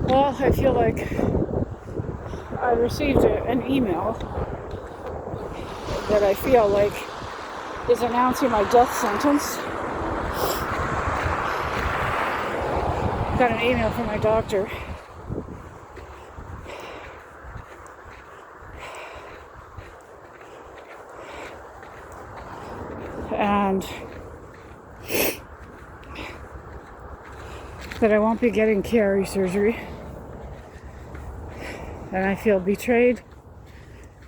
Well, I feel like I received an email that I feel like is announcing my death sentence. Got an email from my doctor. And that I won't be getting Chiari surgery. And I feel betrayed.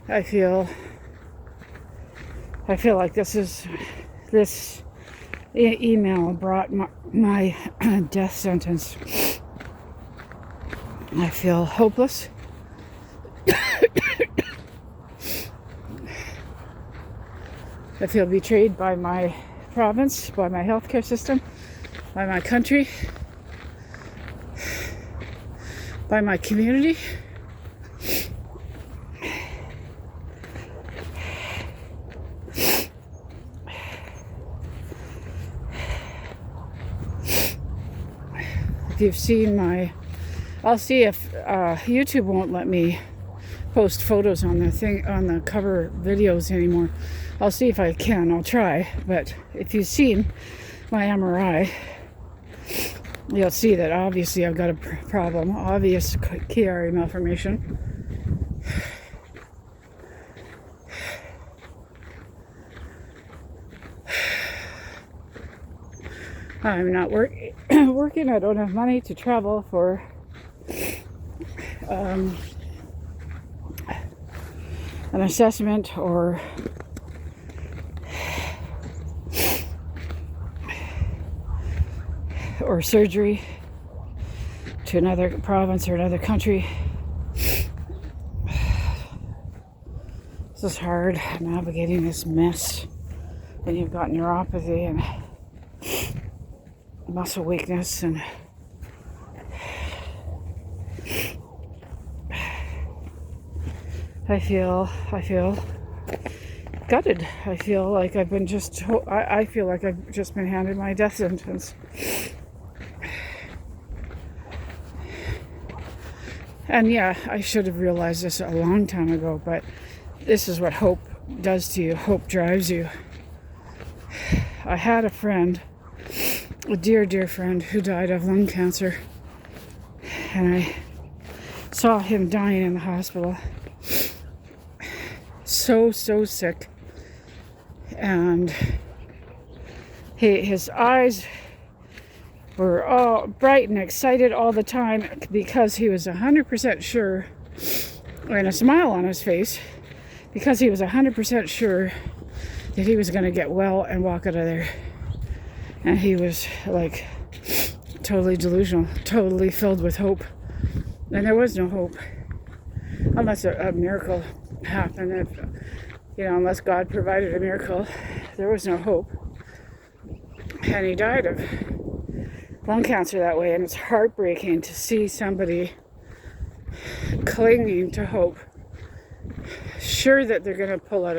I feel like this email brought my death sentence. I feel hopeless. I feel betrayed by my province, by my healthcare system, by my country, by my community. If you've seen I'll see if YouTube won't let me post photos on the cover videos anymore. I'll see if I can. I'll try. But if you've seen my MRI, you'll see that obviously I've got a problem. Obvious Chiari malformation. I'm not working. I don't have money to travel for an assessment or surgery to another province or another country. This is hard, navigating this mess. Then you've got neuropathy and muscle weakness, and I feel gutted. I feel like I've been I feel like I've just been handed my death sentence. And yeah, I should have realized this a long time ago, but this is what hope does to you. Hope drives you. I had a friend, a dear friend, who died of lung cancer, and I saw him dying in the hospital. So sick, and his eyes were all bright and excited all the time because he was 100% sure, and a smile on his face, because he was 100% sure that he was going to get well and walk out of there. And he was like totally delusional, totally filled with hope. And there was no hope unless a miracle happened. Unless God provided a miracle, there was no hope. And he died of lung cancer that way. And it's heartbreaking to see somebody clinging to hope, sure that they're going to pull out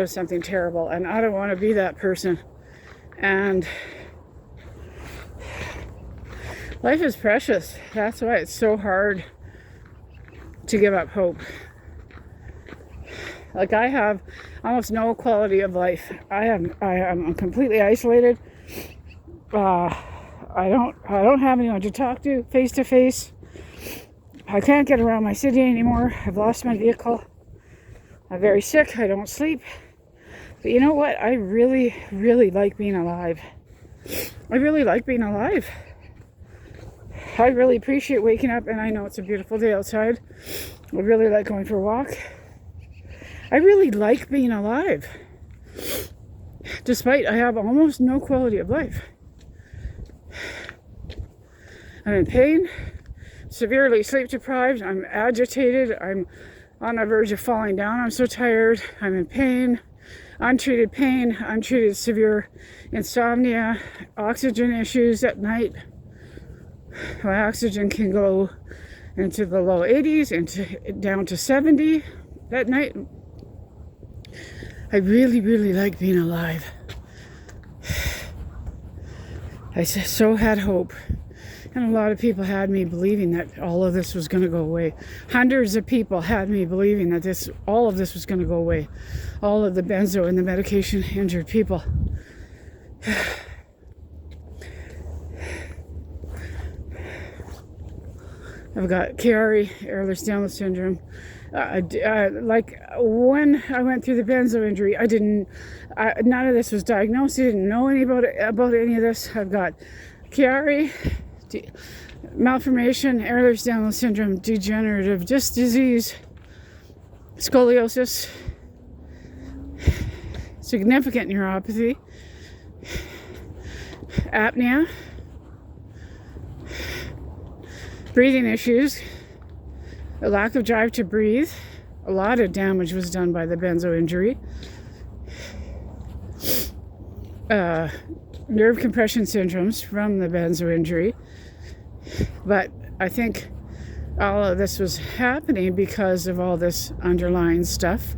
of something terrible. And I don't want to be that person. And life is precious. That's why it's so hard to give up hope. Like, I have almost no quality of life. I am completely isolated. I don't have anyone to talk to face to face. I can't get around my city anymore. I've lost my vehicle. I'm very sick. I don't sleep. But you know what? I really like being alive. I really like being alive. I really appreciate waking up, and I know it's a beautiful day outside. I really like going for a walk. I really like being alive, despite I have almost no quality of life. I'm in pain, severely sleep deprived. I'm agitated. I'm on the verge of falling down. I'm so tired. I'm in pain, untreated severe insomnia, oxygen issues at night. My oxygen can go into the low 80s, down to 70 at night. I really like being alive. I so had hope And a lot of people had me believing that all of this was going to go away. Hundreds of people had me believing that all of this was going to go away. All of the benzo and the medication injured people. I've got Chiari, Ehlers-Danlos syndrome. Like when I went through the benzo injury, none of this was diagnosed. I didn't know about any of this. I've got Chiari, malformation, Ehlers-Danlos syndrome, degenerative disc disease, scoliosis, significant neuropathy, apnea, breathing issues, a lack of drive to breathe. A lot of damage was done by the benzo injury. Nerve compression syndromes from the benzo injury. But I think all of this was happening because of all this underlying stuff.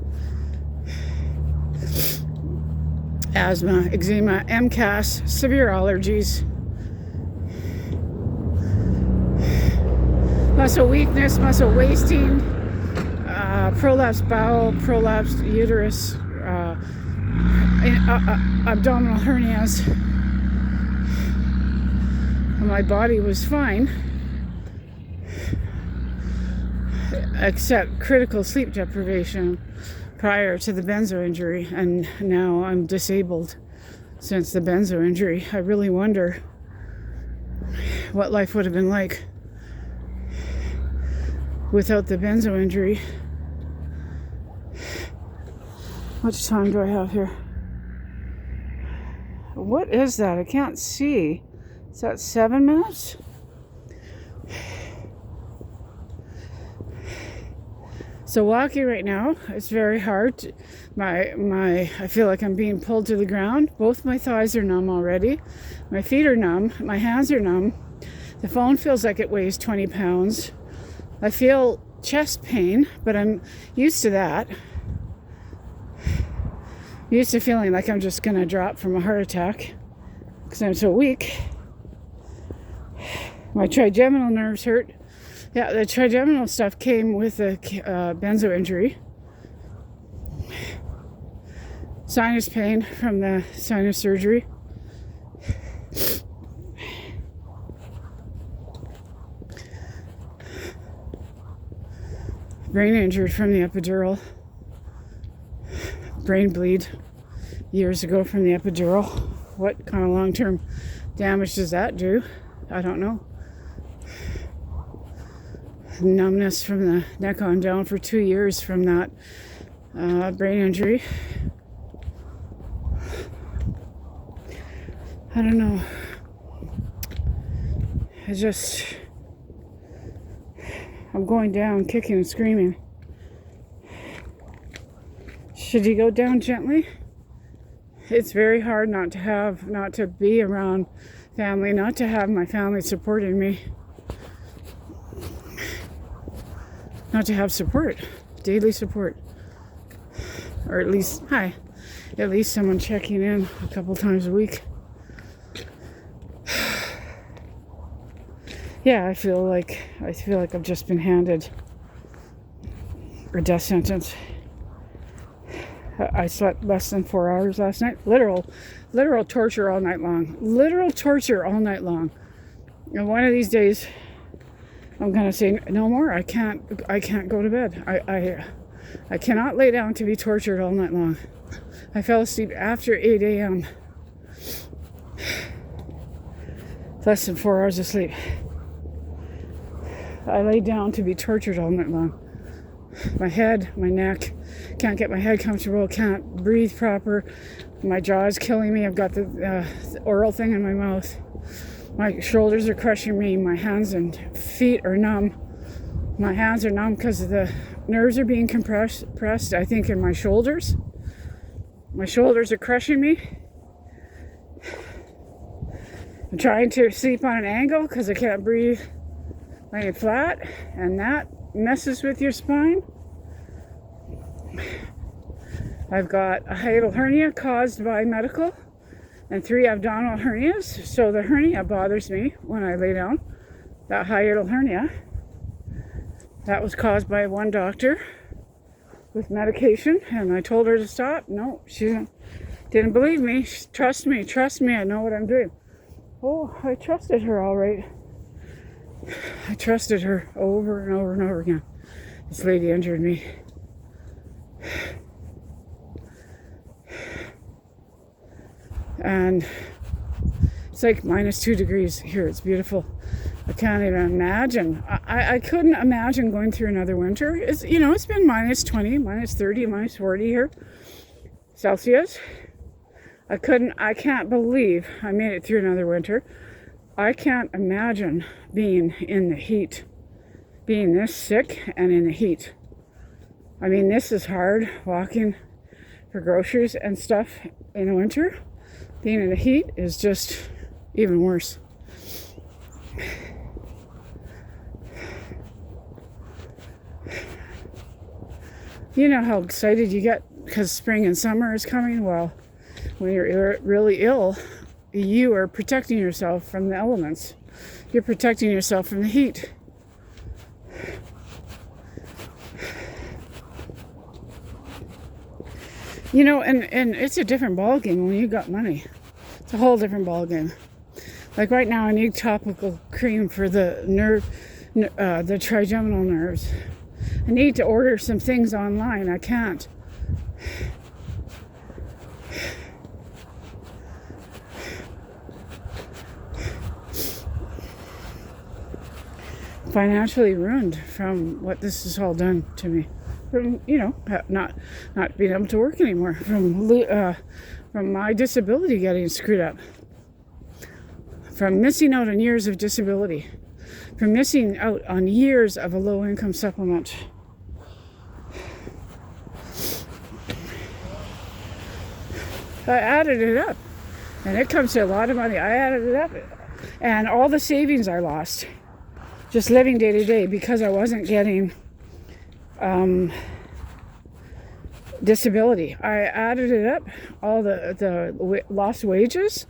Asthma, eczema, MCAS, severe allergies, muscle weakness, muscle wasting, prolapsed bowel, prolapsed uterus, abdominal hernias. My body was fine, except critical sleep deprivation prior to the benzo injury, and now I'm disabled since the benzo injury. I really wonder what life would have been like without the benzo injury. How much time do I have here? What is that? I can't see. Is that 7 minutes? So walking right now, it's very hard. I feel like I'm being pulled to the ground. Both my thighs are numb already. My feet are numb. My hands are numb. The phone feels like it weighs 20 pounds. I feel chest pain, but I'm used to that. Used to feeling like I'm just going to drop from a heart attack because I'm so weak. My trigeminal nerves hurt. Yeah, the trigeminal stuff came with the benzo injury. Sinus pain from the sinus surgery. Brain injured from the epidural. Brain bleed years ago from the epidural. What kind of long-term damage does that do? I don't know. Numbness from the neck on down for 2 years from that brain injury. I don't know. I'm going down, kicking and screaming. Should you go down gently? It's very hard not to be around family, not to have my family supporting me. Not to have support, daily support. Or at least someone checking in a couple times a week. Yeah, I feel like I've just been handed a death sentence. I slept less than 4 hours last night. Literal torture all night long. Literal torture all night long. And one of these days, I'm gonna say no more. I can't go to bed. I cannot lay down to be tortured all night long. I fell asleep after 8 a.m. Less than 4 hours of sleep. I lay down to be tortured all night long. My head, my neck, can't get my head comfortable, can't breathe proper. My jaw is killing me. I've got the oral thing in my mouth. My shoulders are crushing me. My hands and feet are numb. My hands are numb because the nerves are being compressed, I think, in my shoulders. My shoulders are crushing me. I'm trying to sleep on an angle because I can't breathe laying flat, and that messes with your spine. I've got a hiatal hernia caused by medical, and 3 abdominal hernias. So the hernia bothers me when I lay down. That hiatal hernia. That was caused by one doctor with medication, and I told her to stop. No, she didn't believe me. Trust me, I know what I'm doing. Oh, I trusted her all right. I trusted her over and over and over again. This lady injured me. And it's like -2 degrees here. It's beautiful. I can't even imagine. I couldn't imagine going through another winter. It's, you know, it's been -20, -30, -40 here, Celsius. I can't believe I made it through another winter. I can't imagine being in the heat, being this sick and in the heat. I mean, this is hard, walking for groceries and stuff in the winter. Being in the heat is just even worse. You know how excited you get because spring and summer is coming? Well, when you're really ill, you are protecting yourself from the elements. You're protecting yourself from the heat. You know, and it's a different ballgame when you got money. It's a whole different ballgame. Like right now, I need topical cream for the the trigeminal nerves. I need to order some things online. I can't. Financially ruined from what this has all done to me. From, you know, not being able to work anymore. From my disability getting screwed up. From missing out on years of disability. From missing out on years of a low-income supplement. I added it up, and it comes to a lot of money. I added it up, and all the savings I lost just living day to day because I wasn't getting disability. I added it up, all the lost wages,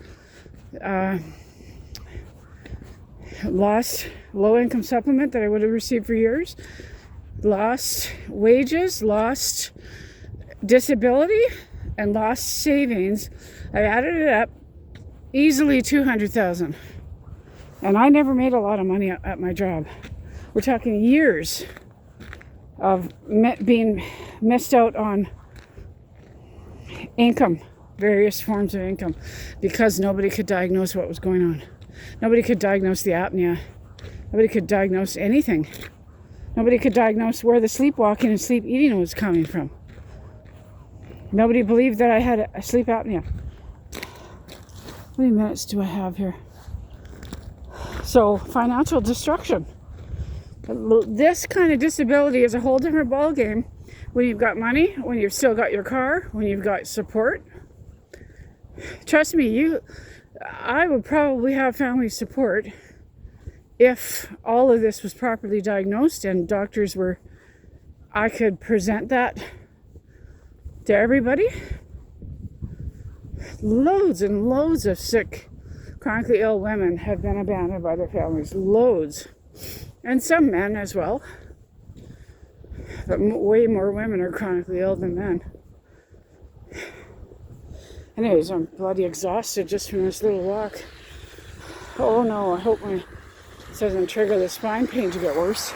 lost low-income supplement that I would have received for years, lost wages, lost disability, and lost savings. I added it up, easily $200,000. And I never made a lot of money at my job. We're talking years of being missed out on income, various forms of income, because nobody could diagnose what was going on. Nobody could diagnose the apnea. Nobody could diagnose anything. Nobody could diagnose where the sleepwalking and sleep eating was coming from. Nobody believed that I had a sleep apnea. How many minutes do I have here? So, financial destruction. This kind of disability is a whole different ballgame when you've got money, when you've still got your car, when you've got support. Trust me, I would probably have family support if all of this was properly diagnosed and doctors were, I could present that to everybody. Loads and loads of sick, chronically ill women have been abandoned by their families. Loads. And some men as well. But way more women are chronically ill than men. Anyways, I'm bloody exhausted just from this little walk. Oh no, I hope it doesn't trigger the spine pain to get worse.